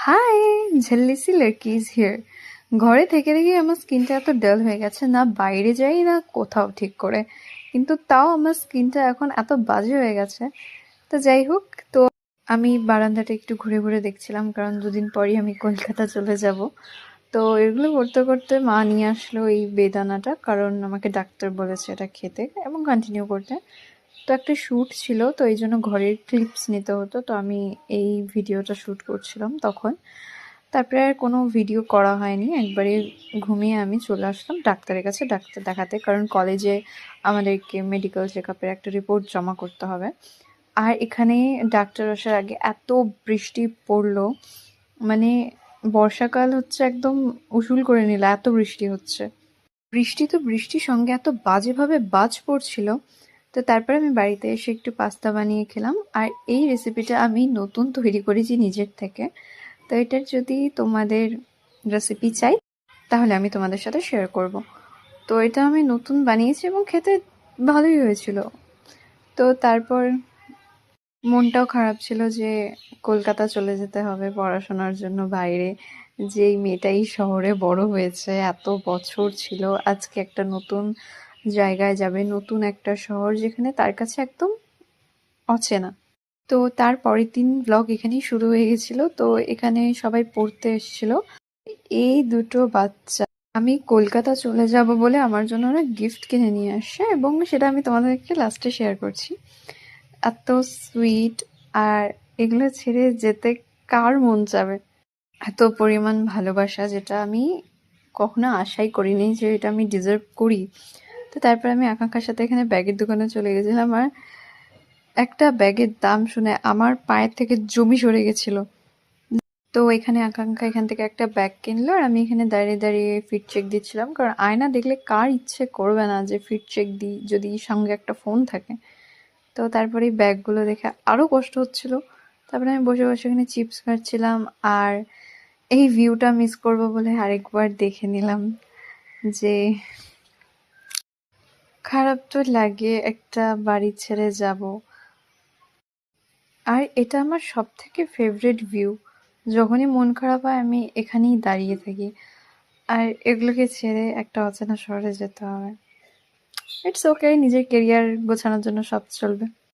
High, ঝেল্লিসি লড়কিজ here. ঘরে থেকে থেকে আমার স্কিনটা এত ডাল হয়ে গেছে, না বাইরে যাই না কোথাও ঠিক করে, কিন্তু তাও আমার স্কিনটা এখন এত বাজে হয়ে গেছে। তো যাই হোক, তো আমি বারান্দাটা একটু ঘুরে ঘুরে দেখছিলাম, কারণ দুদিন পরই আমি কলকাতা চলে যাব। তো এগুলো করতে করতে মা নিয়ে আসলো এই বেদানাটা, কারণ আমাকে ডাক্তার বলেছে এটা খেতে এবং কন্টিনিউ করতে। তো একটা শ্যুট ছিল, তো এই জন্য ঘরের ক্লিপস নিতে হতো, তো আমি এই ভিডিওটা শ্যুট করছিলাম তখন। তারপরে আর কোনো ভিডিও করা হয়নি, একবারে ঘুমিয়ে আমি চলে আসলাম ডাক্তারের কাছে ডাক্তার দেখাতে, কারণ কলেজে আমাদেরকে মেডিকেল চেক আপের একটা রিপোর্ট জমা করতে হবে। আর এখানে ডাক্তার আসার আগে এত বৃষ্টি পড়লো, মানে বর্ষাকাল হচ্ছে একদম উসুল করে নিল, এত বৃষ্টি হচ্ছে। বৃষ্টি তো বৃষ্টির সঙ্গে এত বাজেভাবে বাজ পড়ছিল। তো তারপরে আমি বাড়িতে এসে একটু পাস্তা বানিয়ে খেলাম, আর এই রেসিপিটা আমি নতুন তৈরি করেছি নিজের থেকে। তো এটার যদি তোমাদের রেসিপি চাই তাহলে আমি তোমাদের সাথে শেয়ার করব। তো এটা আমি নতুন বানিয়েছি এবং খেতে ভালোই হয়েছিল। তো তারপর মনটাও খারাপ ছিল যে কলকাতা চলে যেতে হবে পড়াশোনার জন্য বাইরে। যেই মেয়েটাই শহরে বড় হয়েছে, এত বছর ছিল, আজকে একটা নতুন জায়গায় যাবে, নতুন একটা শহর যেখানে তার কাছে একদম অচেনা। তো তার পরের দিন ব্লগ এখানেই শুরু হয়ে গেছিল। তো এখানে সবাই পড়তে এসেছিল, এই দুটো বাচ্চা। আমি কলকাতা চলে যাব বলে আমার জন্য ওরা গিফট কিনে নিয়ে আসে, এবং সেটা আমি তোমাদেরকে লাস্টে শেয়ার করছি। এত সুইট, আর এগুলো ছেড়ে যেতে কার মন চাবে? এত পরিমাণ ভালোবাসা, যেটা আমি কখনো আশাই করিনি যে এটা আমি ডিজার্ভ করি। তো তারপর আমি আকাঙ্ক্ষার সাথে এখানে ব্যাগের দোকানে চলে গেছিলাম, আর একটা ব্যাগের দাম শুনে আমার পায়ের থেকে জমি সরে গেছিল। তো এখানে আকাঙ্ক্ষা এখান থেকে একটা ব্যাগ কিনলো, আর আমি এখানে দাঁড়িয়ে দাঁড়িয়ে ফিট চেক দিচ্ছিলাম, কারণ আয়না দেখলে কার ইচ্ছে করবে না যে ফিট চেক দিই যদি সঙ্গে একটা ফোন থাকে। তো তারপরে এই ব্যাগগুলো দেখে আরও কষ্ট হচ্ছিল। তারপরে আমি বসে বসে এখানে চিপস খাচ্ছিলাম, আর এই ভিউটা মিস করব বলে আরেকবার দেখে নিলাম। যে খারাপ তো লাগে, একটা বাড়ি ছেড়ে যাব। আর এটা আমার সব থেকে ফেভারিট ভিউ। যখনই মন খারাপ হয় আমি এখানেই দাঁড়িয়ে থাকি, আর এগুলোকে ছেড়ে একটা অচেনা শহরে যেতে হবে। ইটস ওকে, নিজের কেরিয়ার গোছানোর জন্য সব চলবে।